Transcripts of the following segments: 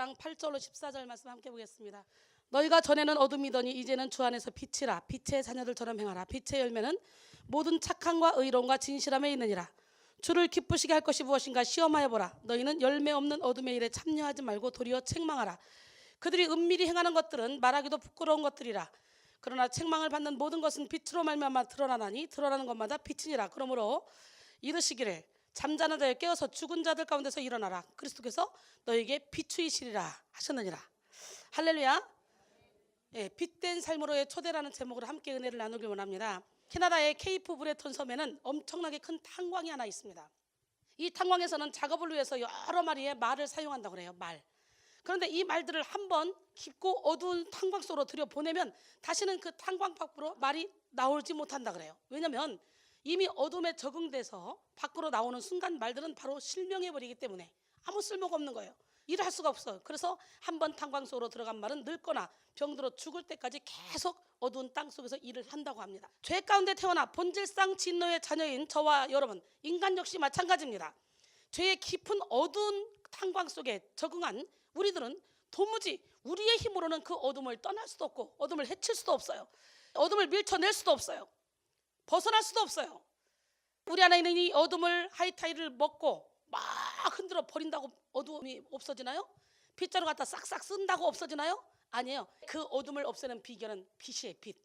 4장 8절로 14절 말씀 함께 보겠습니다. 너희가 전에는 어둠이더니 이제는 주 안에서 빛이라. 빛의 자녀들처럼 행하라. 빛의 열매는 모든 착함과 의로움과 진실함에 있느니라. 주를 기쁘시게 할 것이 무엇인가 시험하여 보라. 너희는 열매 없는 어둠의 일에 참여하지 말고 도리어 책망하라. 그들이 은밀히 행하는 것들은 말하기도 부끄러운 것들이라. 그러나 책망을 받는 모든 것은 빛으로 말미암아 드러나나니 드러나는 것마다 빛이니라. 그러므로 이르시기를 잠자는 자여 깨어서 죽은 자들 가운데서 일어나라. 그리스도께서 너에게 비추이시리라 하셨느니라. 할렐루야. 예, 빛된 삶으로의 초대라는 제목으로 함께 은혜를 나누길 원합니다. 캐나다의 케이프 브레톤 섬에는 엄청나게 큰 탄광이 하나 있습니다. 이 탄광에서는 작업을 위해서 여러 마리의 말을 사용한다고 그래요. 말. 그런데 이 말들을 한번 깊고 어두운 탄광 속으로 들여보내면 다시는 그 탄광 밖으로 말이 나오지 못한다 그래요. 왜냐하면 이미 어둠에 적응돼서 밖으로 나오는 순간 말들은 바로 실명해버리기 때문에 아무 쓸모가 없는 거예요. 일을 할 수가 없어요. 그래서 한번 탄광 속으로 들어간 말은 늙거나 병들어 죽을 때까지 계속 어두운 땅 속에서 일을 한다고 합니다. 죄 가운데 태어나 본질상 진노의 자녀인 저와 여러분, 인간 역시 마찬가지입니다. 죄의 깊은 어두운 탄광 속에 적응한 우리들은 도무지 우리의 힘으로는 그 어둠을 떠날 수도 없고 어둠을 해칠 수도 없어요. 어둠을 밀쳐낼 수도 없어요. 벗어날 수도 없어요. 우리 안에 있는 이 어둠을 하이타이를 먹고 막 흔들어 버린다고 어둠이 없어지나요? 빗자루 갖다 싹싹 쓴다고 없어지나요? 아니에요. 그 어둠을 없애는 비결은 빛이에요. 빛.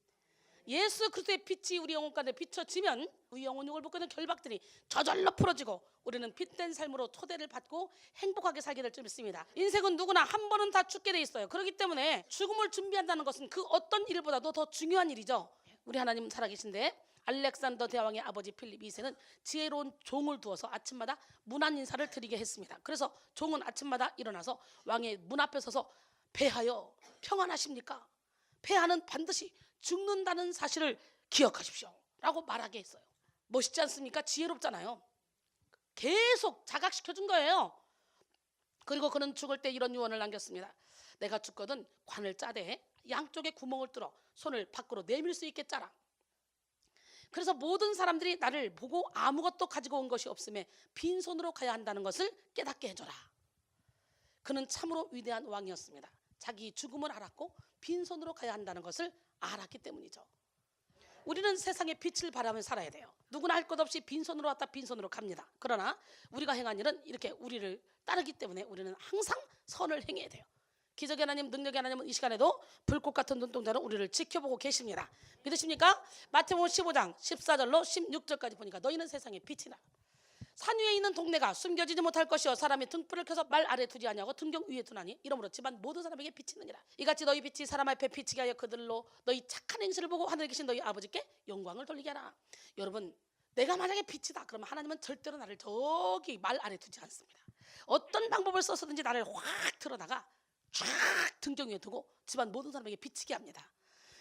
예수 그리스도의 빛이 우리 영혼 가운데 비춰지면 우리 영혼 욕을 벗고 있는 결박들이 저절로 풀어지고 우리는 빛된 삶으로 초대를 받고 행복하게 살게 될 줄 믿습니다. 인생은 누구나 한 번은 다 죽게 돼 있어요. 그렇기 때문에 죽음을 준비한다는 것은 그 어떤 일보다도 더 중요한 일이죠. 우리 하나님은 살아계신데 알렉산더 대왕의 아버지 필립 2세는 지혜로운 종을 두어서 아침마다 문안 인사를 드리게 했습니다. 그래서 종은 아침마다 일어나서 왕의 문 앞에 서서 폐하여 평안하십니까? 폐하는 반드시 죽는다는 사실을 기억하십시오 라고 말하게 했어요. 멋있지 않습니까? 지혜롭잖아요. 계속 자각시켜준 거예요. 그리고 그는 죽을 때 이런 유언을 남겼습니다. 내가 죽거든 관을 짜되 양쪽에 구멍을 뚫어 손을 밖으로 내밀 수 있게 짜라. 그래서 모든 사람들이 나를 보고 아무것도 가지고 온 것이 없음에 빈손으로 가야 한다는 것을 깨닫게 해줘라. 그는 참으로 위대한 왕이었습니다. 자기 죽음을 알았고 빈손으로 가야 한다는 것을 알았기 때문이죠. 우리는 세상에 빛을 발하며 살아야 돼요. 누구나 할 것 없이 빈손으로 왔다 빈손으로 갑니다. 그러나 우리가 행한 일은 이렇게 우리를 따르기 때문에 우리는 항상 선을 행해야 돼요. 기적의 하나님, 능력의 하나님은 이 시간에도 불꽃 같은 눈동자로 우리를 지켜보고 계십니다. 믿으십니까? 마태복음 15장 14절로 16절까지 보니까 너희는 세상의 빛이라. 산 위에 있는 동네가 숨겨지지 못할 것이요 사람이 등불을 켜서 말 아래 두지 아니하고 등경 위에 두나니 이러므로 집안 모든 사람에게 비치느니라. 이같이 너희 빛이 사람 앞에 비치게 하여 그들로 너희 착한 행실을 보고 하늘에 계신 너희 아버지께 영광을 돌리게 하라. 여러분, 내가 만약에 빛이다 그러면 하나님은 절대로 나를 저기 말 아래 두지 않습니다. 어떤 방법을 써서든지 나를 확 틀어다가 쫙 등경 위에 두고 집안 모든 사람에게 비치게 합니다.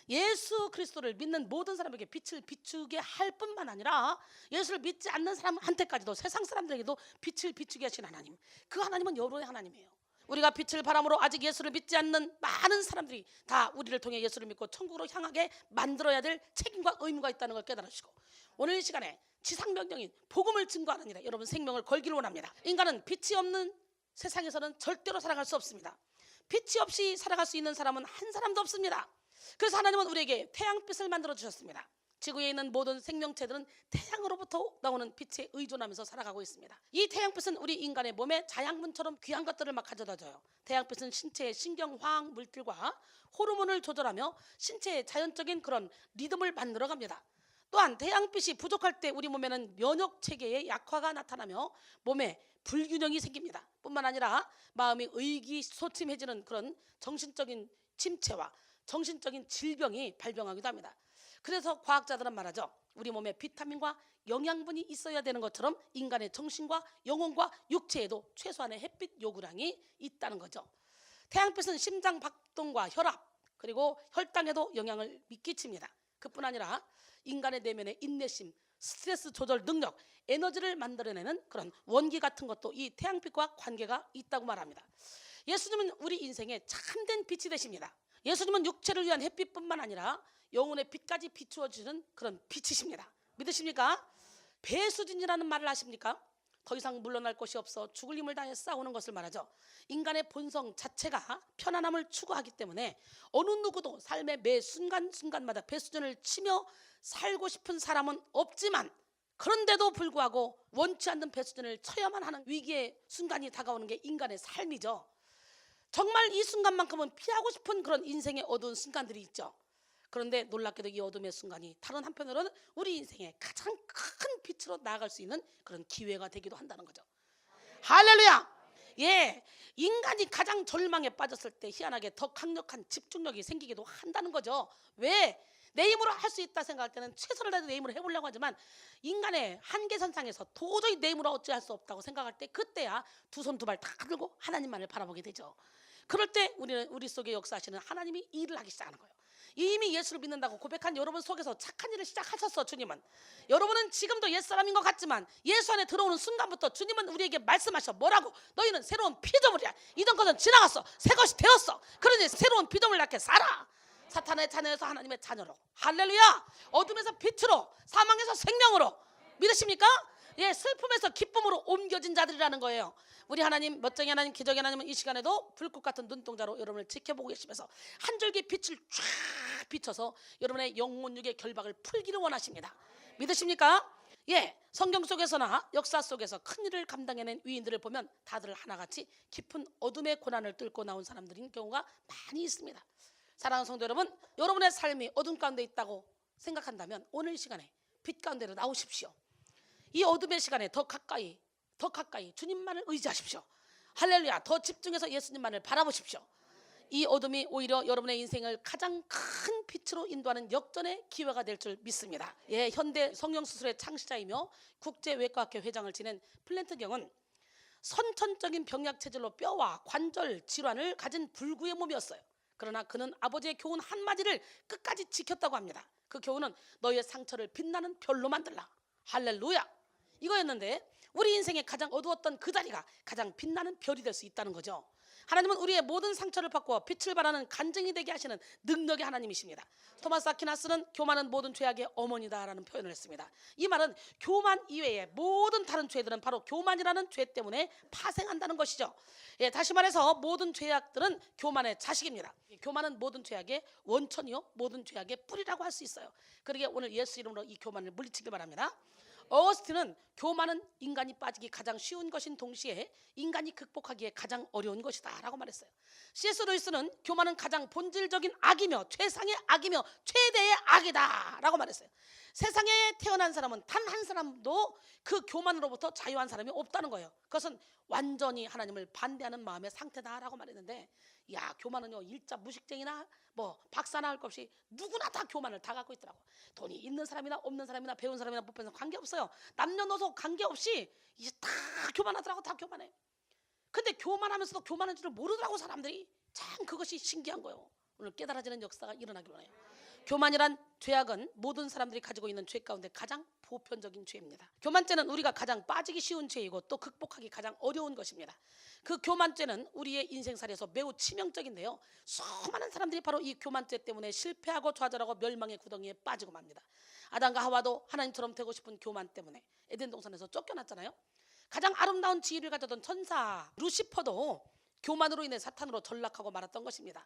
예수 그리스도를 믿는 모든 사람에게 빛을 비추게 할 뿐만 아니라 예수를 믿지 않는 사람한테까지도 세상 사람들에게도 빛을 비추게 하신 하나님, 그 하나님은 여러분의 하나님이에요. 우리가 빛을 바람으로 아직 예수를 믿지 않는 많은 사람들이 다 우리를 통해 예수를 믿고 천국으로 향하게 만들어야 될 책임과 의무가 있다는 걸 깨달으시고 오늘 이 시간에 지상명령인 복음을 증거하는 일에 여러분 생명을 걸기를 원합니다. 인간은 빛이 없는 세상에서는 절대로 살아갈 수 없습니다. 빛이 없이 살아갈 수 있는 사람은 한 사람도 없습니다. 그래서 하나님은 우리에게 태양빛을 만들어 주셨습니다. 지구에 있는 모든 생명체들은 태양으로부터 나오는 빛에 의존하면서 살아가고 있습니다. 이 태양빛은 우리 인간의 몸에 자양분처럼 귀한 것들을 막 가져다 줘요. 태양빛은 신체의 신경화학 물질과 호르몬을 조절하며 신체의 자연적인 그런 리듬을 만들어 갑니다. 또한 태양빛이 부족할 때 우리 몸에는 면역체계의 약화가 나타나며 몸에 불균형이 생깁니다. 뿐만 아니라 마음이 의기소침해지는 그런 정신적인 침체와 정신적인 질병이 발병하기도 합니다. 그래서 과학자들은 말하죠. 우리 몸에 비타민과 영양분이 있어야 되는 것처럼 인간의 정신과 영혼과 육체에도 최소한의 햇빛 요구량이 있다는 거죠. 태양빛은 심장 박동과 혈압 그리고 혈당에도 영향을 미치칩니다. 그뿐 아니라 인간의 내면의 인내심, 스트레스 조절 능력, 에너지를 만들어내는 그런 원기 같은 것도 이 태양빛과 관계가 있다고 말합니다. 예수님은 우리 인생의 참된 빛이 되십니다. 예수님은 육체를 위한 햇빛뿐만 아니라 영혼의 빛까지 비추어 주는 그런 빛이십니다. 믿으십니까? 배수진이라는 말을 아십니까? 더 이상 물러날 곳이 없어 죽을 힘을 다해 싸우는 것을 말하죠. 인간의 본성 자체가 편안함을 추구하기 때문에 어느 누구도 삶의 매 순간순간마다 배수전을 치며 살고 싶은 사람은 없지만, 그런데도 불구하고 원치 않는 배수전을 쳐야만 하는 위기의 순간이 다가오는 게 인간의 삶이죠. 정말 이 순간만큼은 피하고 싶은 그런 인생의 어두운 순간들이 있죠. 그런데 놀랍게도 이 어둠의 순간이 다른 한편으로는 우리 인생의 가장 큰 빛으로 나아갈 수 있는 그런 기회가 되기도 한다는 거죠. 할렐루야. 예, 인간이 가장 절망에 빠졌을 때 희한하게 더 강력한 집중력이 생기기도 한다는 거죠. 왜? 내 힘으로 할 수 있다 생각할 때는 최선을 다해서 내 힘으로 해보려고 하지만, 인간의 한계선상에서 도저히 내 힘으로 어찌할 수 없다고 생각할 때, 그때야 두 손 두 발 다 들고 하나님만을 바라보게 되죠. 그럴 때 우리 속에 역사하시는 하나님이 일을 하기 시작하는 거예요. 이미 예수를 믿는다고 고백한 여러분 속에서 착한 일을 시작하셨어. 주님은, 여러분은 지금도 옛사람인 것 같지만 예수 안에 들어오는 순간부터 주님은 우리에게 말씀하셔. 뭐라고? 너희는 새로운 피조물이야. 이전 것은 지나갔어. 새 것이 되었어. 그러니 새로운 피조물 낳게 살아. 사탄의 자녀에서 하나님의 자녀로, 할렐루야. 어둠에서 빛으로, 사망에서 생명으로. 믿으십니까? 예, 슬픔에서 기쁨으로 옮겨진 자들이라는 거예요. 우리 하나님, 멋쟁이 하나님, 기적의 하나님은 이 시간에도 불꽃 같은 눈동자로 여러분을 지켜보고 계시면서 한 줄기 빛을 쫙 비춰서 여러분의 영혼육의 결박을 풀기를 원하십니다. 믿으십니까? 예, 성경 속에서나 역사 속에서 큰 일을 감당해낸 위인들을 보면 다들 하나같이 깊은 어둠의 고난을 뚫고 나온 사람들인 경우가 많이 있습니다. 사랑하는 성도 여러분, 여러분의 삶이 어둠 가운데 있다고 생각한다면 오늘 이 시간에 빛 가운데로 나오십시오. 이 어둠의 시간에 더 가까이 주님만을 의지하십시오. 할렐루야. 더 집중해서 예수님만을 바라보십시오. 이 어둠이 오히려 여러분의 인생을 가장 큰 빛으로 인도하는 역전의 기회가 될 줄 믿습니다. 예, 현대 성형수술의 창시자이며 국제외과학회 회장을 지낸 플랜트경은 선천적인 병약 체질로 뼈와 관절 질환을 가진 불구의 몸이었어요. 그러나 그는 아버지의 교훈 한마디를 끝까지 지켰다고 합니다. 그 교훈은 너희의 상처를 빛나는 별로 만들라. 할렐루야. 이거였는데 우리 인생의 가장 어두웠던 그 자리가 가장 빛나는 별이 될 수 있다는 거죠. 하나님은 우리의 모든 상처를 바꾸어 빛을 발하는 간증이 되게 하시는 능력의 하나님이십니다. 토마스 아퀴나스는 교만은 모든 죄악의 어머니다라는 표현을 했습니다. 이 말은 교만 이외의 모든 다른 죄들은 바로 교만이라는 죄 때문에 파생한다는 것이죠. 예, 다시 말해서 모든 죄악들은 교만의 자식입니다. 교만은 모든 죄악의 원천이요, 모든 죄악의 뿌리라고 할 수 있어요. 그러기에 오늘 예수 이름으로 이 교만을 물리치기 바랍니다. 어거스틴은 교만은 인간이 빠지기 가장 쉬운 것인 동시에 인간이 극복하기에 가장 어려운 것이다 라고 말했어요. C.S. 루이스는 교만은 가장 본질적인 악이며 최상의 악이며 최대의 악이다 라고 말했어요. 세상에 태어난 사람은 단 한 사람도 그 교만으로부터 자유한 사람이 없다는 거예요. 그것은 완전히 하나님을 반대하는 마음의 상태다라고 말했는데, 야, 교만은요 일자 무식쟁이나 뭐 박사나 할 것 없이 누구나 다 교만을 다 갖고 있더라고. 돈이 있는 사람이나 없는 사람이나 배운 사람이나 못 배운 사람 관계없어요. 남녀노소 관계없이 이제 다 교만하더라고. 다 교만해. 근데 교만하면서도 교만한 줄을 모르더라고 사람들이. 참 그것이 신기한 거예요. 오늘 깨달아지는 역사가 일어나길 원해요. 교만이란 죄악은 모든 사람들이 가지고 있는 죄 가운데 가장 보편적인 죄입니다. 교만죄는 우리가 가장 빠지기 쉬운 죄이고 또 극복하기 가장 어려운 것입니다. 그 교만죄는 우리의 인생살이에서 매우 치명적인데요, 수많은 사람들이 바로 이 교만죄 때문에 실패하고 좌절하고 멸망의 구덩이에 빠지고 맙니다. 아담과 하와도 하나님처럼 되고 싶은 교만 때문에 에덴 동산에서 쫓겨났잖아요. 가장 아름다운 지위를 가졌던 천사 루시퍼도 교만으로 인해 사탄으로 전락하고 말았던 것입니다.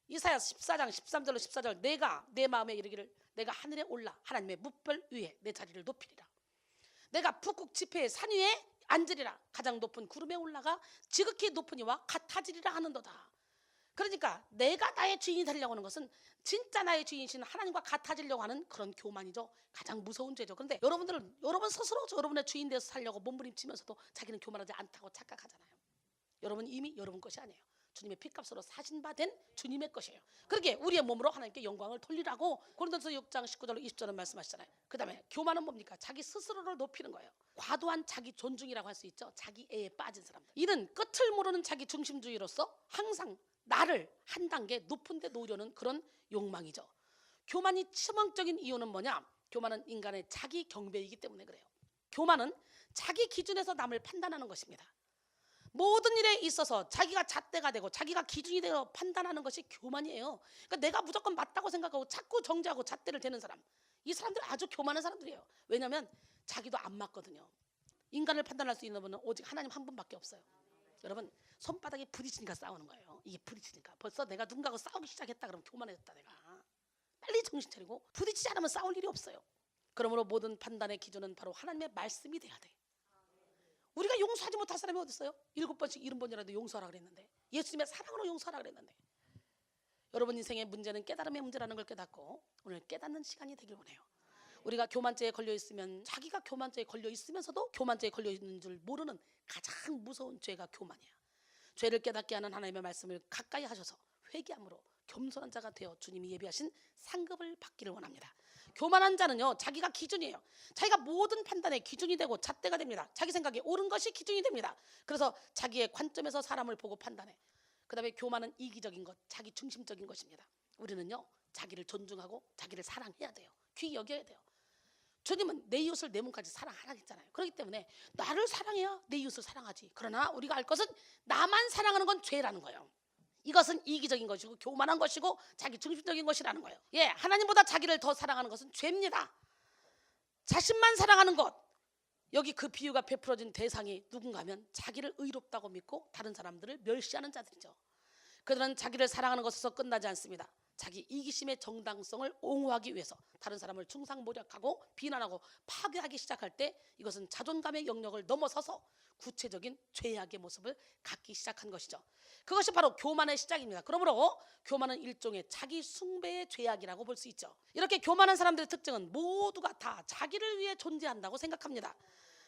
이사야 14장 13절로 14절, 내가 내 마음에 이르기를 내가 하늘에 올라 하나님의 뭇별 위에 내 자리를 높이리라. 내가 북극 지폐의 산 위에 앉으리라. 가장 높은 구름에 올라가 지극히 높은 이와 같아지리라 하는도다. 그러니까 내가 나의 주인이 되려고 하는 것은 진짜 나의 주인이신 하나님과 같아지려고 하는 그런 교만이죠. 가장 무서운 죄죠. 그런데 여러분들은 여러분 스스로 여러분의 주인 되어서 살려고 몸부림치면서도 자기는 교만하지 않다고 착각하잖아요. 여러분 이미 여러분 것이 아니에요. 주님의 피값으로 사신 바 된 주님의 것이에요. 그러기에 우리의 몸으로 하나님께 영광을 돌리라고 고린도서 6장 19절로 20절은 말씀하시잖아요. 그 다음에 교만은 뭡니까? 자기 스스로를 높이는 거예요. 과도한 자기 존중이라고 할 수 있죠. 자기 애에 빠진 사람들. 이는 끝을 모르는 자기 중심주의로서 항상 나를 한 단계 높은 데 놓으려는 그런 욕망이죠. 교만이 치명적인 이유는 뭐냐? 교만은 인간의 자기 경배이기 때문에 그래요. 교만은 자기 기준에서 남을 판단하는 것입니다. 모든 일에 있어서 자기가 잣대가 되고 자기가 기준이 되어 판단하는 것이 교만이에요. 그러니까 내가 무조건 맞다고 생각하고 자꾸 정죄하고 잣대를 대는 사람, 이 사람들 아주 교만한 사람들이에요. 왜냐하면 자기도 안 맞거든요. 인간을 판단할 수 있는 분은 오직 하나님 한 분밖에 없어요. 여러분, 손바닥에 부딪히니까 싸우는 거예요. 이게 부딪히니까 벌써 내가 누군가하고 싸우기 시작했다 그러면 교만해졌다. 내가 빨리 정신 차리고 부딪히지 않으면 싸울 일이 없어요. 그러므로 모든 판단의 기준은 바로 하나님의 말씀이 돼야 돼. 우리가 용서하지 못할 사람이 어디 있어요? 7번씩 70번이라도 용서하라 그랬는데, 예수님의 사랑으로 용서하라 그랬는데. 여러분 인생의 문제는 깨달음의 문제라는 걸 깨닫고 오늘 깨닫는 시간이 되길 원해요. 우리가 교만죄에 걸려 있으면, 자기가 교만죄에 걸려 있으면서도 교만죄에 걸려 있는 줄 모르는 가장 무서운 죄가 교만이야. 죄를 깨닫게 하는 하나님의 말씀을 가까이 하셔서 회개함으로 겸손한 자가 되어 주님이 예비하신 상급을 받기를 원합니다. 교만한 자는요, 자기가 기준이에요. 자기가 모든 판단의 기준이 되고 잣대가 됩니다. 자기 생각에 옳은 것이 기준이 됩니다. 그래서 자기의 관점에서 사람을 보고 판단해. 그 다음에 교만은 이기적인 것, 자기 중심적인 것입니다. 우리는요, 자기를 존중하고 자기를 사랑해야 돼요. 귀히 여겨야 돼요. 주님은 내 이웃을 내 몸까지 사랑하라 했잖아요. 그렇기 때문에 나를 사랑해야 내 이웃을 사랑하지. 그러나 우리가 알 것은 나만 사랑하는 건 죄라는 거예요. 이것은 이기적인 것이고 교만한 것이고 자기 중심적인 것이라는 거예요. 예, 하나님보다 자기를 더 사랑하는 것은 죄입니다. 자신만 사랑하는 것, 여기 그 비유가 베풀어진 대상이 누군가 하면 자기를 의롭다고 믿고 다른 사람들을 멸시하는 자들이죠. 그들은 자기를 사랑하는 것에서 끝나지 않습니다. 자기 이기심의 정당성을 옹호하기 위해서 다른 사람을 중상모략하고 비난하고 파괴하기 시작할 때 이것은 자존감의 영역을 넘어서서 구체적인 죄악의 모습을 갖기 시작한 것이죠. 그것이 바로 교만의 시작입니다. 그러므로 교만은 일종의 자기 숭배의 죄악이라고 볼 수 있죠. 이렇게 교만한 사람들의 특징은 모두가 다 자기를 위해 존재한다고 생각합니다.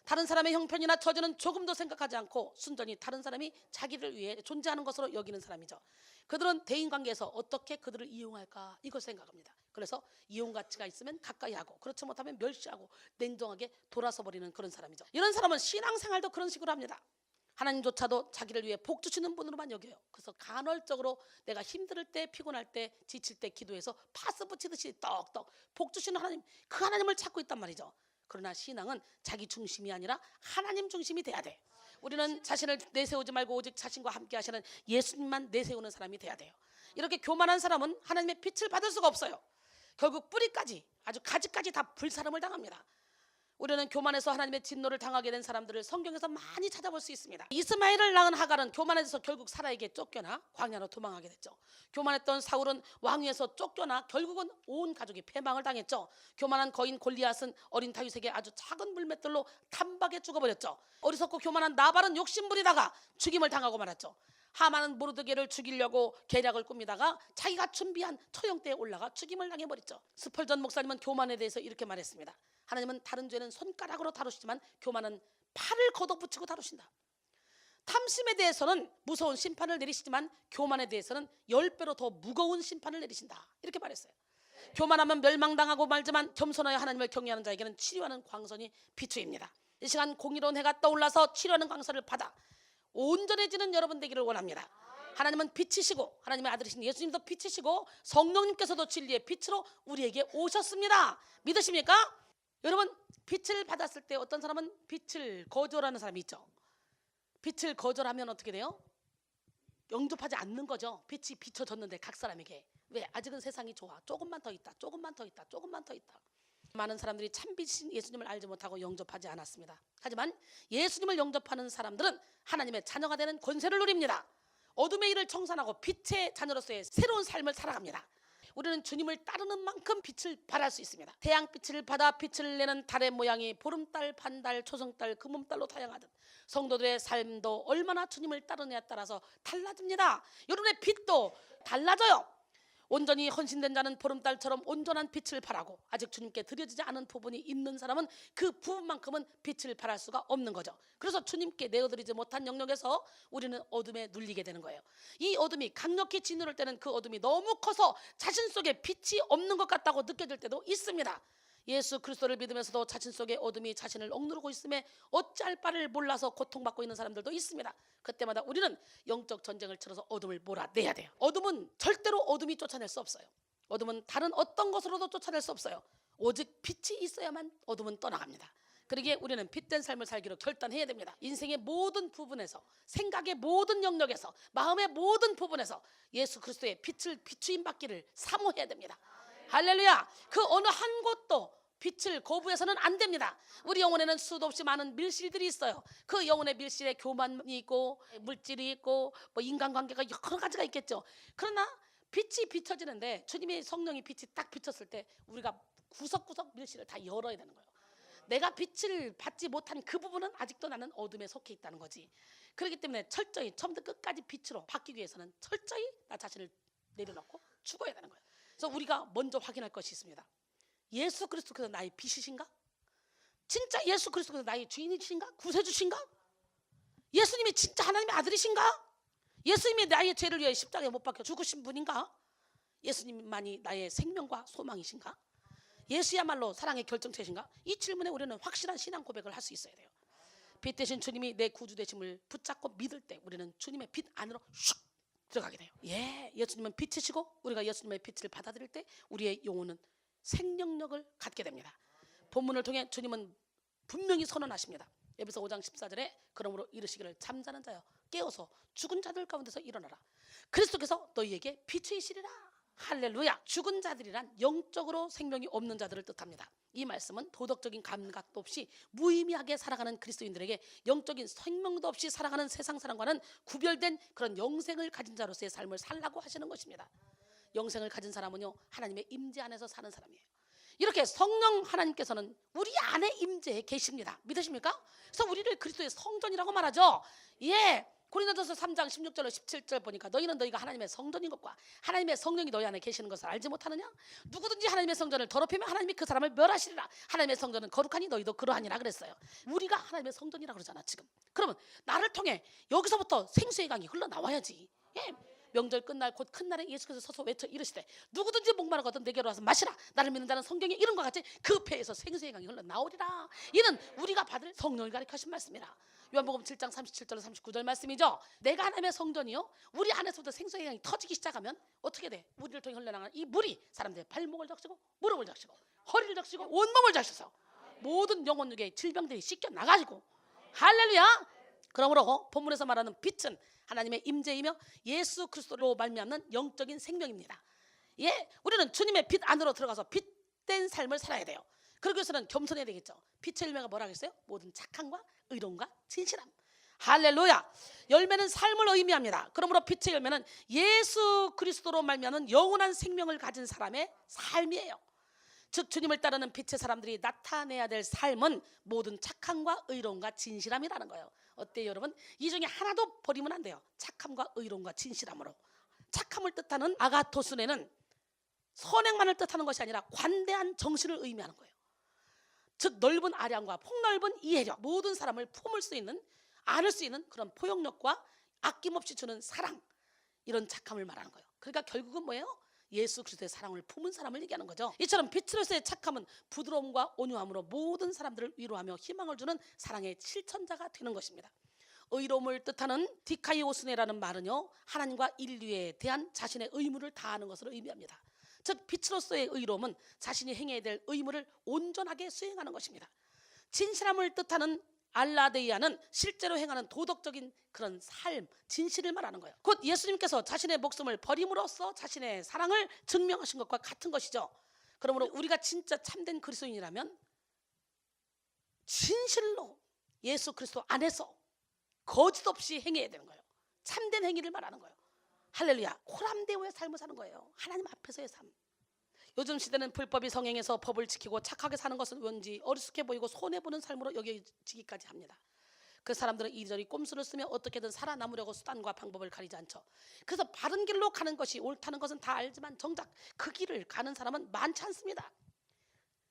다른 사람의 형편이나 처지는 조금도 생각하지 않고 순전히 다른 사람이 자기를 위해 존재하는 것으로 여기는 사람이죠. 그들은 대인관계에서 어떻게 그들을 이용할까 이걸 생각합니다. 그래서 이용 가치가 있으면 가까이 하고 그렇지 못하면 멸시하고 냉정하게 돌아서 버리는 그런 사람이죠. 이런 사람은 신앙생활도 그런 식으로 합니다. 하나님조차도 자기를 위해 복 주시는 분으로만 여겨요. 그래서 간헐적으로 내가 힘들 때, 피곤할 때, 지칠 때 기도해서 파스 붙이듯이 떡떡 복 주시는 하나님, 그 하나님을 찾고 있단 말이죠. 그러나 신앙은 자기 중심이 아니라 하나님 중심이 돼야 돼. 우리는 자신을 내세우지 말고 오직 자신과 함께 하시는 예수님만 내세우는 사람이 돼야 돼요. 이렇게 교만한 사람은 하나님의 빛을 받을 수가 없어요. 결국 뿌리까지, 아주 가지까지 다 불사름을 당합니다. 우리는 교만해서 하나님의 진노를 당하게 된 사람들을 성경에서 많이 찾아볼 수 있습니다. 이스마엘을 낳은 하갈은 교만해서 결국 사라에게 쫓겨나 광야로 도망하게 됐죠. 교만했던 사울은 왕위에서 쫓겨나 결국은 온 가족이 패망을 당했죠. 교만한 거인 골리앗은 어린 다윗에게 아주 작은 물맷돌로 단박에 죽어버렸죠. 어리석고 교만한 나발은 욕심부리다가 죽임을 당하고 말았죠. 하만은 모르드게를 죽이려고 계략을 꾸미다가 자기가 준비한 처형대에 올라가 죽임을 당해버렸죠. 스펄전 목사님은 교만에 대해서 이렇게 말했습니다. 하나님은 다른 죄는 손가락으로 다루시지만 교만은 팔을 걷어붙이고 다루신다. 탐심에 대해서는 무서운 심판을 내리시지만 교만에 대해서는 10배로 더 무거운 심판을 내리신다. 이렇게 말했어요. 교만하면 멸망당하고 말지만 겸손하여 하나님을 경외하는 자에게는 치료하는 광선이 비추입니다. 이 시간 공의로운 해가 떠올라서 치료하는 광선을 받아 온전해지는 여러분 되기를 원합니다. 하나님은 빛이시고 하나님의 아들이신 예수님도 빛이시고 성령님께서도 진리의 빛으로 우리에게 오셨습니다. 믿으십니까? 여러분, 빛을 받았을 때 어떤 사람은 빛을 거절하는 사람이 있죠. 빛을 거절하면 어떻게 돼요? 영접하지 않는 거죠. 빛이 비춰졌는데 각 사람에게. 왜? 아직은 세상이 좋아. 조금만 더 있다. 조금만 더 있다. 조금만 더 있다. 많은 사람들이 참빛인 예수님을 알지 못하고 영접하지 않았습니다. 하지만 예수님을 영접하는 사람들은 하나님의 자녀가 되는 권세를 누립니다. 어둠의 일을 청산하고 빛의 자녀로서의 새로운 삶을 살아갑니다. 우리는 주님을 따르는 만큼 빛을 발할 수 있습니다. 태양빛을 받아 빛을 내는 달의 모양이 보름달, 반달, 초승달, 금음달로 다양하듯 성도들의 삶도 얼마나 주님을 따르느냐에 따라서 달라집니다. 여러분의 빛도 달라져요. 온전히 헌신된 자는 보름달처럼 온전한 빛을 발하고 아직 주님께 드려지지 않은 부분이 있는 사람은 그 부분만큼은 빛을 발할 수가 없는 거죠. 그래서 주님께 내어드리지 못한 영역에서 우리는 어둠에 눌리게 되는 거예요. 이 어둠이 강력히 짓누를 때는 그 어둠이 너무 커서 자신 속에 빛이 없는 것 같다고 느껴질 때도 있습니다. 예수 그리스도를 믿으면서도 자신 속에 어둠이 자신을 억누르고 있음에 어찌할 바를 몰라서 고통받고 있는 사람들도 있습니다. 그때마다 우리는 영적 전쟁을 치러서 어둠을 몰아내야 돼요. 어둠은 절대로 어둠이 쫓아낼 수 없어요. 어둠은 다른 어떤 것으로도 쫓아낼 수 없어요. 오직 빛이 있어야만 어둠은 떠나갑니다. 그러기에 우리는 빛된 삶을 살기로 결단해야 됩니다. 인생의 모든 부분에서, 생각의 모든 영역에서, 마음의 모든 부분에서 예수 그리스도의 빛을 비추임 받기를 사모해야 됩니다. 할렐루야. 그 어느 한 곳도 빛을 거부해서는 안 됩니다. 우리 영혼에는 수도 없이 많은 밀실들이 있어요. 그 영혼의 밀실에 교만이 있고 물질이 있고 뭐 인간관계가 여러 가지가 있겠죠. 그러나 빛이 비춰지는데 주님의 성령이 빛이 딱 비쳤을 때 우리가 구석구석 밀실을 다 열어야 되는 거예요. 내가 빛을 받지 못한 그 부분은 아직도 나는 어둠에 속해 있다는 거지. 그렇기 때문에 철저히 처음부터 끝까지 빛으로 바뀌기 위해서는 철저히 나 자신을 내려놓고 죽어야 되는 거예요. 그래서 우리가 먼저 확인할 것이 있습니다. 예수 그리스도께서 나의 빛이신가? 진짜 예수 그리스도께서 나의 주인이신가? 구세주신가? 예수님이 진짜 하나님의 아들이신가? 예수님이 나의 죄를 위해 십자가에 못 박혀 죽으신 분인가? 예수님만이 나의 생명과 소망이신가? 예수야말로 사랑의 결정체신가? 이 질문에 우리는 확실한 신앙 고백을 할 수 있어야 돼요. 빛 대신 주님이 내 구주 되심을 붙잡고 믿을 때 우리는 주님의 빛 안으로 슉 들어가게 돼요. 예수님은 빛이시고 우리가 예수님의 빛을 받아들일 때 우리의 영혼은 생명력을 갖게 됩니다. 본문을 통해 주님은 분명히 선언하십니다. 에베소 5장 14절에 그러므로 이르시기를 잠자는 자여 깨어서 죽은 자들 가운데서 일어나라. 그리스도께서 너희에게 빛이시리라. 할렐루야. 죽은 자들이란 영적으로 생명이 없는 자들을 뜻합니다. 이 말씀은 도덕적인 감각도 없이 무의미하게 살아가는 그리스도인들에게 영적인 생명도 없이 살아가는 세상 사람과는 구별된 그런 영생을 가진 자로서의 삶을 살라고 하시는 것입니다. 영생을 가진 사람은요 하나님의 임재 안에서 사는 사람이에요. 이렇게 성령 하나님께서는 우리 안에 임재해 계십니다. 믿으십니까? 그래서 우리를 그리스도의 성전이라고 말하죠. 고린도전서 3장 16절로 17절 보니까 너희는 너희가 하나님의 성전인 것과 하나님의 성령이 너희 안에 계시는 것을 알지 못하느냐? 누구든지 하나님의 성전을 더럽히면 하나님이 그 사람을 멸하시리라. 하나님의 성전은 거룩하니 너희도 그러하니라 그랬어요. 우리가 하나님의 성전이라 그러잖아 지금. 그러면 나를 통해 여기서부터 생수의 강이 흘러나와야지. 명절 끝날 곧 큰 날에 예수께서 서서 외쳐 이르시되 누구든지 목마르거든 내게로 와서 마시라. 나를 믿는 자는 성경에 이런 것 같이 그 배에서 생수의 강이 흘러나오리라. 이는 우리가 받을 성령을 가리켜하신 말씀이라. 요한복음 7장 37절 39절 말씀이죠. 내가 하나님의 성전이요 우리 안에서부터 생수의 강이 터지기 시작하면 어떻게 돼? 우리를 통해 흘러나가는 이 물이 사람들의 발목을 적시고 무릎을 적시고 허리를 적시고 온몸을 적셔서 모든 영혼육의 질병들이 씻겨 나가지고 할렐루야. 그러므로 본문에서 말하는 빛은 하나님의 임재이며 예수 그리스도로 말미암는 영적인 생명입니다. 우리는 주님의 빛 안으로 들어가서 빛된 삶을 살아야 돼요. 그러기 위해서는 겸손해야 되겠죠. 빛의 열매가 뭐라고 했어요? 모든 착함과 의로움과 진실함. 할렐루야. 열매는 삶을 의미합니다. 그러므로 빛의 열매는 예수 그리스도로 말미암는 영원한 생명을 가진 사람의 삶이에요. 즉 주님을 따르는 빛의 사람들이 나타내야 될 삶은 모든 착함과 의로움과 진실함이라는 거예요. 어때요 여러분? 이 중에 하나도 버리면 안 돼요. 착함과 의로움과 진실함으로. 착함을 뜻하는 아가토스네는 선행만을 뜻하는 것이 아니라 관대한 정신을 의미하는 거예요. 즉 넓은 아량과 폭넓은 이해력, 모든 사람을 품을 수 있는, 안을 수 있는 그런 포용력과 아낌없이 주는 사랑, 이런 착함을 말하는 거예요. 그러니까 결국은 뭐예요? 예수 그리스도의 사랑을 품은 사람을 얘기하는 거죠. 이처럼 빛으로서의 착함은 부드러움과 온유함으로 모든 사람들을 위로하며 희망을 주는 사랑의 실천자가 되는 것입니다. 의로움을 뜻하는 디카이오스네라는 말은요 하나님과 인류에 대한 자신의 의무를 다하는 것을 의미합니다. 즉 빛으로서의 의로움은 자신이 행해야 될 의무를 온전하게 수행하는 것입니다. 진실함을 뜻하는 알라데이아는 실제로 행하는 도덕적인 그런 삶, 진실을 말하는 거예요. 곧 예수님께서 자신의 목숨을 버림으로써 자신의 사랑을 증명하신 것과 같은 것이죠. 그러므로 우리가 진짜 참된 그리스도인이라면 진실로 예수 그리스도 안에서 거짓 없이 행해야 되는 거예요. 참된 행위를 말하는 거예요. 할렐루야. 코람데오의 삶을 사는 거예요. 하나님 앞에서의 삶. 요즘 시대는 불법이 성행해서 법을 지키고 착하게 사는 것은 왠지 어리숙해 보이고 손해보는 삶으로 여겨지기까지 합니다. 그 사람들은 이리저리 꼼수를 쓰며 어떻게든 살아남으려고 수단과 방법을 가리지 않죠. 그래서 바른 길로 가는 것이 옳다는 것은 다 알지만 정작 그 길을 가는 사람은 많지 않습니다.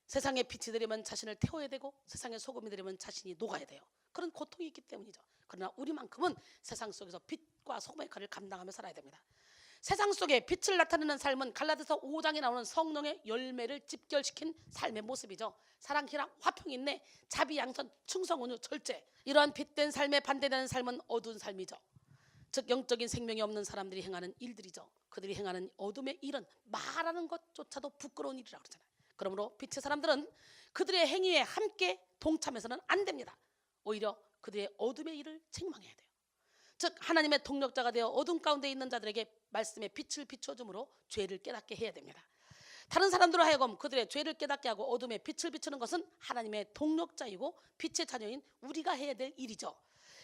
세상에 빛이 되려면 자신을 태워야 되고 세상에 소금이 되려면 자신이 녹아야 돼요. 그런 고통이 있기 때문이죠. 그러나 우리만큼은 세상 속에서 빛과 소금의 역할을 감당하며 살아야 됩니다. 세상 속에 빛을 나타내는 삶은 갈라디아서 5장에 나오는 성령의 열매를 집결시킨 삶의 모습이죠. 사랑, 희락, 화평, 인내, 자비, 양선, 충성, 온유, 절제. 이러한 빛된 삶에 반대되는 삶은 어두운 삶이죠. 즉 영적인 생명이 없는 사람들이 행하는 일들이죠. 그들이 행하는 어둠의 일은 말하는 것조차도 부끄러운 일이라고 그러잖아요. 그러므로 빛의 사람들은 그들의 행위에 함께 동참해서는 안 됩니다. 오히려 그들의 어둠의 일을 책망해야 돼요. 즉 하나님의 동력자가 되어 어둠 가운데 있는 자들에게 말씀의 빛을 비춰줌으로 죄를 깨닫게 해야 됩니다. 다른 사람들로 하여금 그들의 죄를 깨닫게 하고 어둠에 빛을 비추는 것은 하나님의 동력자이고 빛의 자녀인 우리가 해야 될 일이죠.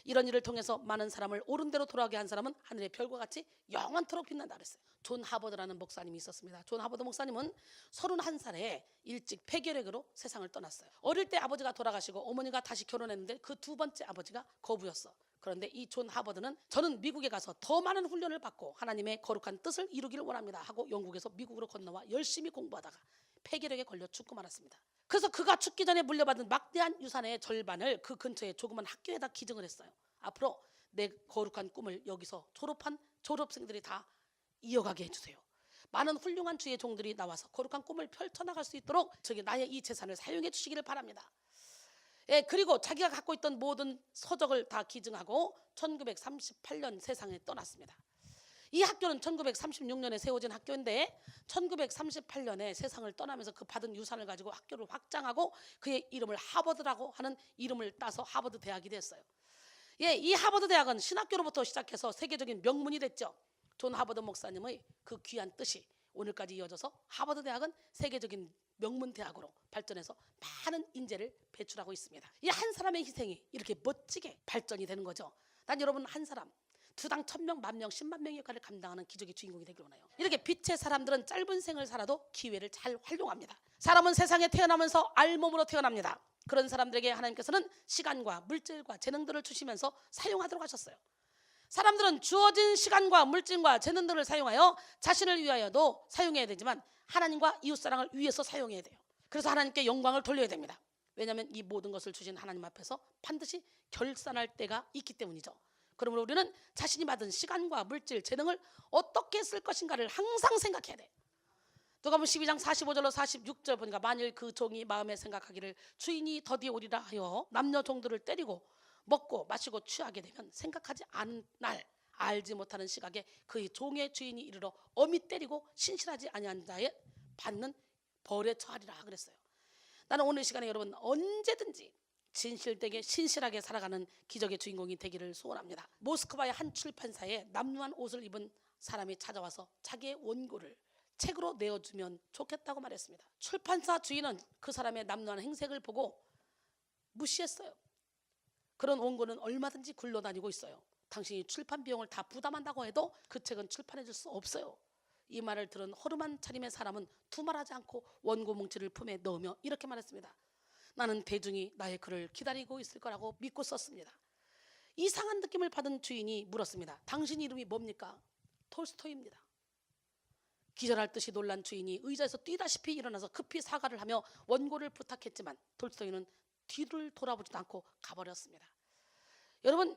이런 일을 통해서 많은 사람을 옳은 대로 돌아가게 한 사람은 하늘의 별과 같이 영원토록 빛난다 그랬어요. 존 하버드라는 목사님이 있었습니다. 존 하버드 목사님은 31살에 일찍 폐결핵으로 세상을 떠났어요. 어릴 때 아버지가 돌아가시고 어머니가 다시 결혼했는데 그 두 번째 아버지가 거부였어. 그런데 이 존 하버드는 저는 미국에 가서 더 많은 훈련을 받고 하나님의 거룩한 뜻을 이루기를 원합니다 하고 영국에서 미국으로 건너와 열심히 공부하다가 폐결핵에 걸려 죽고 말았습니다. 그래서 그가 죽기 전에 물려받은 막대한 유산의 절반을 그 근처에 조그만 학교에다 기증을 했어요. 앞으로 내 거룩한 꿈을 여기서 졸업한 졸업생들이 다 이어가게 해주세요. 많은 훌륭한 주의 종들이 나와서 거룩한 꿈을 펼쳐나갈 수 있도록 저기 나의 이 재산을 사용해 주시기를 바랍니다. 예, 그리고 자기가 갖고 있던 모든 서적을 다 기증하고 1938년 세상에 떠났습니다. 이 학교는 1936년에 세워진 학교인데 1938년에 세상을 떠나면서 그 받은 유산을 가지고 학교를 확장하고 그의 이름을 하버드라고 하는 이름을 따서 하버드 대학이 됐어요. 예, 이 하버드 대학은 신학교로부터 시작해서 세계적인 명문이 됐죠. 존 하버드 목사님의 그 귀한 뜻이 오늘까지 이어져서 하버드 대학은 세계적인 명문 대학으로 발전해서 많은 인재를 배출하고 있습니다. 이 한 사람의 희생이 이렇게 멋지게 발전이 되는 거죠. 난 여러분 한 사람 두당 1000명, 10,000명, 10만 명의 역할을 감당하는 기적의 주인공이 되길 원해요. 이렇게 빛의 사람들은 짧은 생을 살아도 기회를 잘 활용합니다. 사람은 세상에 태어나면서 알몸으로 태어납니다. 그런 사람들에게 하나님께서는 시간과 물질과 재능들을 주시면서 사용하도록 하셨어요. 사람들은 주어진 시간과 물질과 재능들을 사용하여 자신을 위하여도 사용해야 되지만 하나님과 이웃사랑을 위해서 사용해야 돼요. 그래서 하나님께 영광을 돌려야 됩니다. 왜냐하면 이 모든 것을 주신 하나님 앞에서 반드시 결산할 때가 있기 때문이죠. 그러므로 우리는 자신이 받은 시간과 물질, 재능을 어떻게 쓸 것인가를 항상 생각해야 돼. 누가복음 12장 45절로 46절 보니까 만일 그 종이 마음에 생각하기를 주인이 더디 오리라 하여 남녀 종들을 때리고 먹고 마시고 취하게 되면 생각하지 않은 날 알지 못하는 시각에 그의 종의 주인이 이르러 엄히 때리고 신실하지 아니한 자에 받는 벌에 처하리라 그랬어요. 나는 오늘 시간에 여러분 언제든지 진실되게 신실하게 살아가는 기적의 주인공이 되기를 소원합니다. 모스크바의 한 출판사에 남루한 옷을 입은 사람이 찾아와서 자기의 원고를 책으로 내어주면 좋겠다고 말했습니다. 출판사 주인은 그 사람의 남루한 행색을 보고 무시했어요. 그런 원고는 얼마든지 굴러다니고 있어요. 당신이 출판 비용을 다 부담한다고 해도 그 책은 출판해 줄 수 없어요. 이 말을 들은 허름한 차림의 사람은 두말하지 않고 원고 뭉치를 품에 넣으며 이렇게 말했습니다. 나는 대중이 나의 글을 기다리고 있을 거라고 믿고 썼습니다. 이상한 느낌을 받은 주인이 물었습니다. 당신 이름이 뭡니까? 톨스토이입니다. 기절할 듯이 놀란 주인이 의자에서 뛰다시피 일어나서 급히 사과를 하며 원고를 부탁했지만 톨스토이는 뒤를 돌아보지도 않고 가버렸습니다. 여러분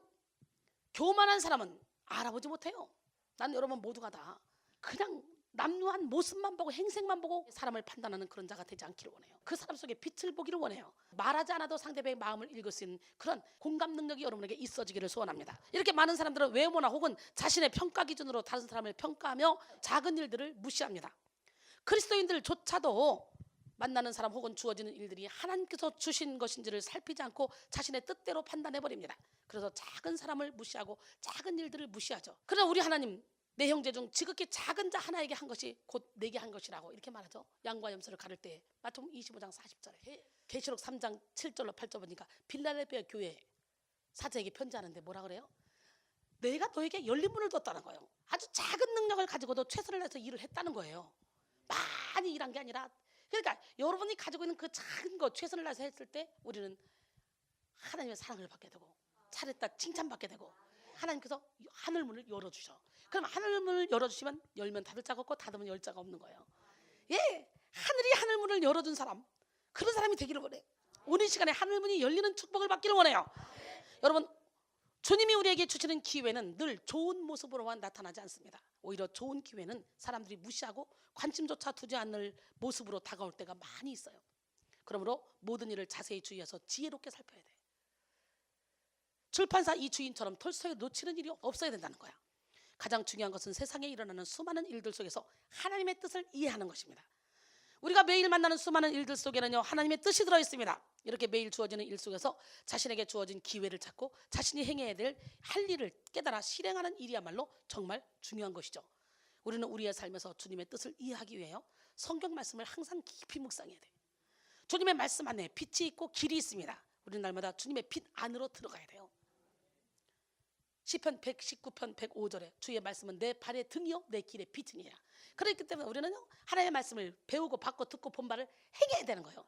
교만한 사람은 알아보지 못해요. 난 여러분 모두가 다 그냥 남루한 모습만 보고 행색만 보고 사람을 판단하는 그런 자가 되지 않기를 원해요. 그 사람 속에 빛을 보기를 원해요. 말하지 않아도 상대방의 마음을 읽을 수 있는 그런 공감 능력이 여러분에게 있어지기를 소원합니다. 이렇게 많은 사람들은 외모나 혹은 자신의 평가 기준으로 다른 사람을 평가하며 작은 일들을 무시합니다. 그리스도인들조차도 만나는 사람 혹은 주어지는 일들이 하나님께서 주신 것인지를 살피지 않고 자신의 뜻대로 판단해버립니다. 그래서 작은 사람을 무시하고 작은 일들을 무시하죠. 그러나 우리 하나님 내 형제 중 지극히 작은 자 하나에게 한 것이 곧 내게 한 것이라고 이렇게 말하죠. 양과 염소를 가를 때 마태복음 25장 40절에 계시록 3장 7절로 8절 보니까 빌라델피아 교회 사자에게 편지하는데 뭐라 그래요? 내가 너에게 열린 문을 뒀다는 거예요. 아주 작은 능력을 가지고도 최선을 다해서 일을 했다는 거예요. 많이 일한 게 아니라 그러니까 여러분이 가지고 있는 그 작은 거 최선을 다해서 했을 때 우리는 하나님의 사랑을 받게 되고 잘했다 칭찬받게 되고 하나님께서 하늘문을 열어주셔. 그럼 하늘문을 열어주시면 열면 닫을 자가 없고 닫으면 열 자가 없는 거예요. 예, 하늘이 하늘문을 열어준 사람 그런 사람이 되기를 원해. 오늘 시간에 하늘문이 열리는 축복을 받기를 원해요. 여러분 주님이 우리에게 주시는 기회는 늘 좋은 모습으로만 나타나지 않습니다. 오히려 좋은 기회는 사람들이 무시하고 관심조차 두지 않을 모습으로 다가올 때가 많이 있어요. 그러므로 모든 일을 자세히 주의해서 지혜롭게 살펴야 돼. 출판사 이 주인처럼 톨스토이를 놓치는 일이 없어야 된다는 거야. 가장 중요한 것은 세상에 일어나는 수많은 일들 속에서 하나님의 뜻을 이해하는 것입니다. 우리가 매일 만나는 수많은 일들 속에는요 하나님의 뜻이 들어있습니다. 이렇게 매일 주어지는 일 속에서 자신에게 주어진 기회를 찾고 자신이 행해야 될 할 일을 깨달아 실행하는 일이야말로 정말 중요한 것이죠. 우리는 우리의 삶에서 주님의 뜻을 이해하기 위해요 성경 말씀을 항상 깊이 묵상해야 돼요. 주님의 말씀 안에 빛이 있고 길이 있습니다. 우리는 날마다 주님의 빛 안으로 들어가야 돼요. 시편 119편 105절에 주의 말씀은 내 발의 등이요 내 길의 빛이니라. 그렇기 때문에 우리는 하나님의 말씀을 배우고 받고 듣고 본 바를 행해야 되는 거예요.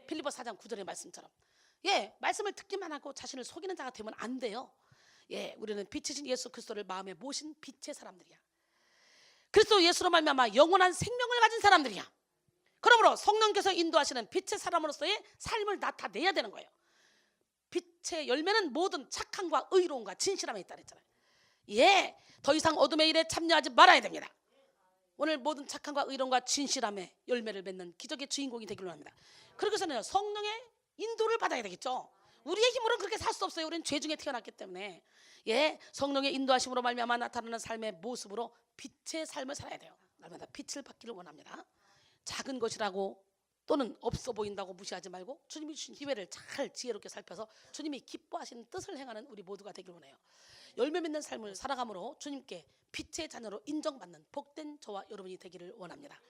빌립보 4장 9절의 말씀처럼. 말씀을 듣기만 하고 자신을 속이는 자가 되면 안 돼요. 우리는 빛이신 예수 그리스도를 마음에 모신 빛의 사람들이야. 그리스도 예수로 말미암아 영원한 생명을 가진 사람들이야. 그러므로 성령께서 인도하시는 빛의 사람으로서의 삶을 나타내야 되는 거예요. 빛의 열매는 모든 착함과 의로움과 진실함에 있다 그랬잖아요. 더 이상 어둠의 일에 참여하지 말아야 됩니다. 오늘 모든 착함과 의로움과 진실함의 열매를 맺는 기적의 주인공이 되기를 합니다. 그러기 위해서는 성령의 인도를 받아야 되겠죠. 우리의 힘으로는 그렇게 살 수 없어요. 우리는 죄 중에 태어났기 때문에. 성령의 인도하심으로 말미암아 나타나는 삶의 모습으로 빛의 삶을 살아야 돼요. 날마다 빛을 받기를 원합니다. 작은 것이라고 또는 없어 보인다고 무시하지 말고 주님이 주신 기회를 잘 지혜롭게 살펴서 주님이 기뻐하시는 뜻을 행하는 우리 모두가 되길 원해요. 열매 맺는 삶을 살아감으로 주님께 빛의 자녀로 인정받는 복된 저와 여러분이 되기를 원합니다.